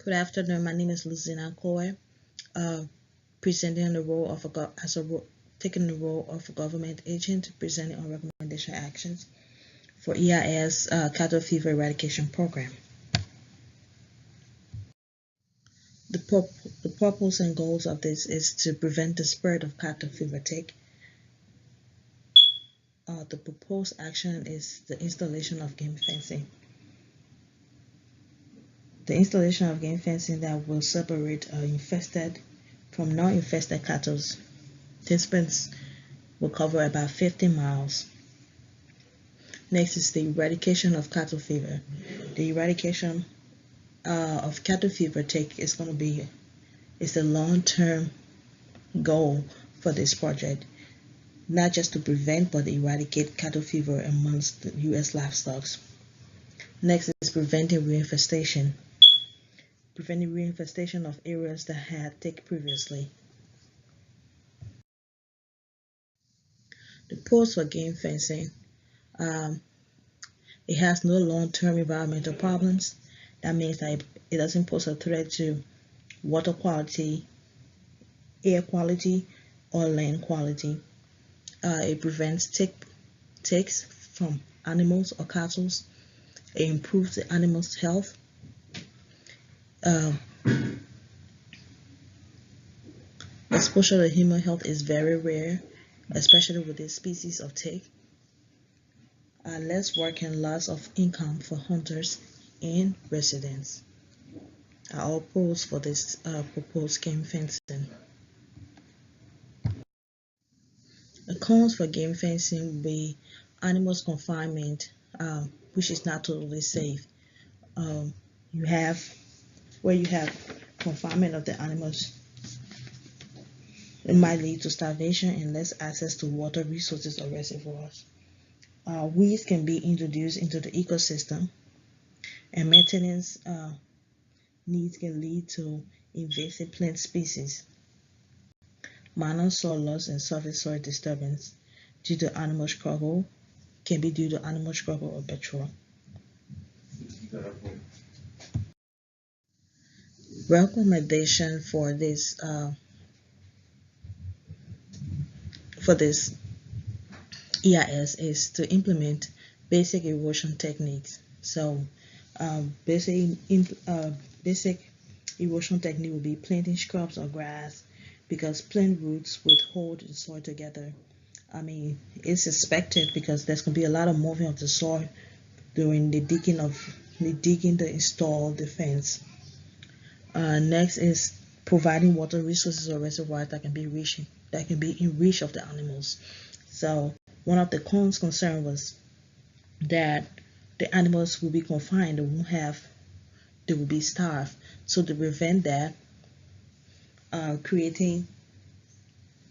Good afternoon. My name is Luzina Koe, uh, presenting the role of taking the role of a government agent, presenting on recommendation actions for EIS cattle fever eradication program. The, the purpose and goals of this is to prevent the spread of cattle fever tick. The proposed action is the installation of game fencing. The installation of game fencing that will separate infested from non-infested cattle. Participants will cover about 50 miles. Next is the eradication of cattle fever. The eradication of cattle fever tick is going to be the long-term goal for this project, not just to prevent but eradicate cattle fever amongst the U.S. livestock. Next is preventing reinfestation. Preventing reinfestation of areas that had tick previously. The pros for game fencing. It has no long-term environmental problems. That means that it doesn't pose a threat to water quality, air quality, or land quality. It prevents ticks from animals or cattle. It improves the animal's health. Exposure to human health is very rare, especially with this species of tick. Less work and loss of income for hunters and residents are all pros for this proposed game fencing. The cons for game fencing will be animals confinement, which is not totally safe. You have confinement of the animals, it might lead to starvation and less access to water resources or reservoirs. Weeds can be introduced into the ecosystem, and maintenance needs can lead to invasive plant species. Minor soil loss and surface soil disturbance due to animal struggle can be due to animal struggle or patrol. Recommendation for this EIS is to implement basic erosion techniques. So basic erosion technique will be planting shrubs or grass, because plant roots would hold the soil together. I mean, it's expected because there's going to be a lot of moving of the soil during the digging to install the fence. Next is providing water resources or reservoirs that can be in reach of the animals. So one of the concern was that the animals will be confined, they will be starved. So to prevent that,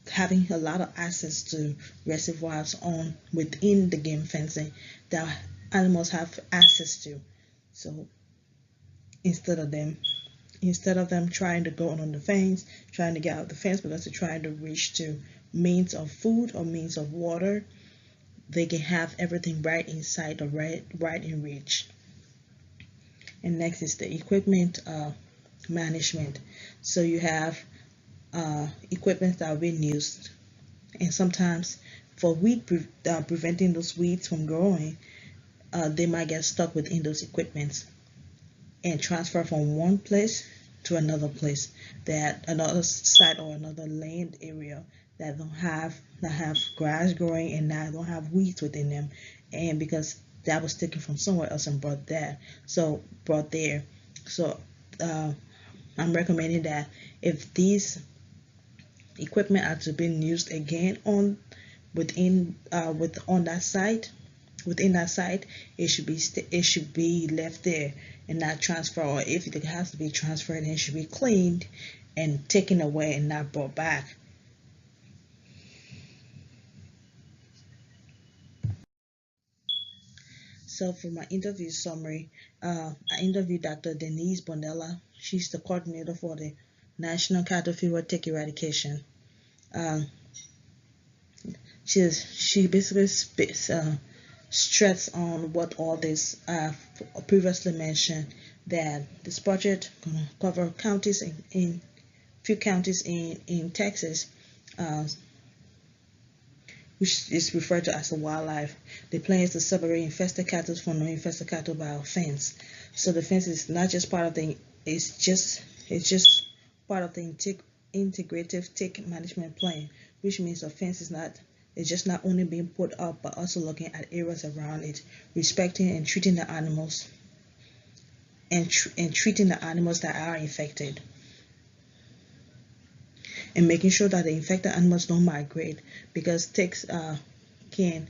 having a lot of access to reservoirs within the game fencing that animals have access to. So instead of them trying to go on the fence, trying to get out the fence because they're trying to reach to means of food or means of water, they can have everything right inside or right in reach. And next is the equipment management. So you have equipment that are being used, and sometimes for preventing those weeds from growing, they might get stuck within those equipments and transfer from one place to another place, that another site or another land area that have grass growing and that don't have weeds within them, and because that was taken from somewhere else and brought there. So I'm recommending that if these equipment are to be used again on that site, within that site, it should be left there and not transferred, or if it has to be transferred, it should be cleaned and taken away and not brought back. So for my interview summary, I interviewed Dr. Denise Bonella. She's the coordinator for the National Cattle Fever Tick Eradication. She basically stress on what all this previously mentioned, that this project gonna cover counties in few counties in Texas, uh, which is referred to as a wildlife. The plan is to separate infested cattle from non-infested cattle by a fence. So the fence is not just part of the it's just part of the integrative tick management plan, which means the fence is not it's just not only being put up but also looking at areas around it, respecting and treating the animals and treating the animals that are infected, and making sure that the infected animals don't migrate, because ticks can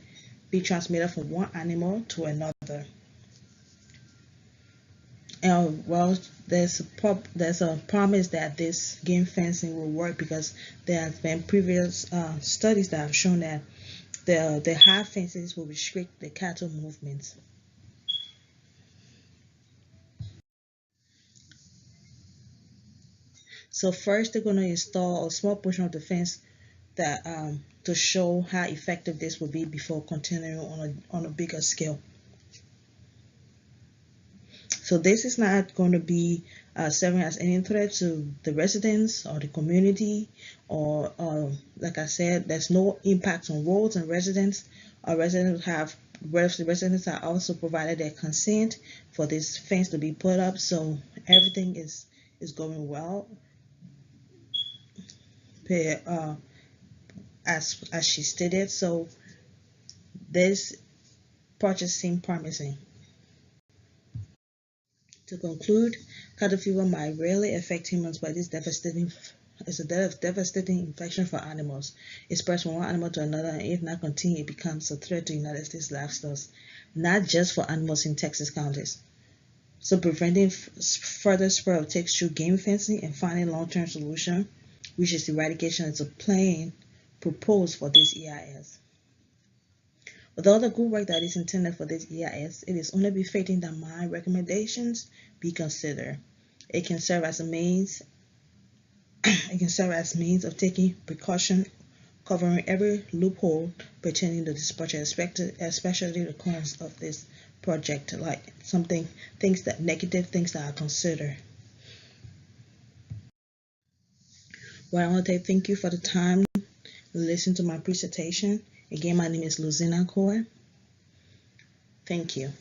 be transmitted from one animal to another. And well, there's a promise that this game fencing will work, because there have been previous studies that have shown that the high fences will restrict the cattle movements. So first, they're going to install a small portion of the fence that to show how effective this will be before continuing on a bigger scale. So this is not going to be serving as any threat to the residents or the community, or like I said, there's no impact on roads and residents. Our residents have residents are also provided their consent for this fence to be put up, so everything is going well per, as she stated. So this project seems promising. To conclude, cattle fever might rarely affect humans, but it's a devastating infection for animals. It spreads from one animal to another, and if not contained, it becomes a threat to United States livestock, not just for animals in Texas counties. So preventing further spread of ticks through game fencing and finding long-term solution, which is eradication, is a plan proposed for this EIS. With all the good work that is intended for this EIS, it is only befitting that my recommendations be considered. It can serve as a means of taking precaution, covering every loophole pertaining to this project, especially the costs of this project, like negative things that are considered. Well, I want to thank you for the time to listen to my presentation. Again, my name is Luzina Core. Thank you.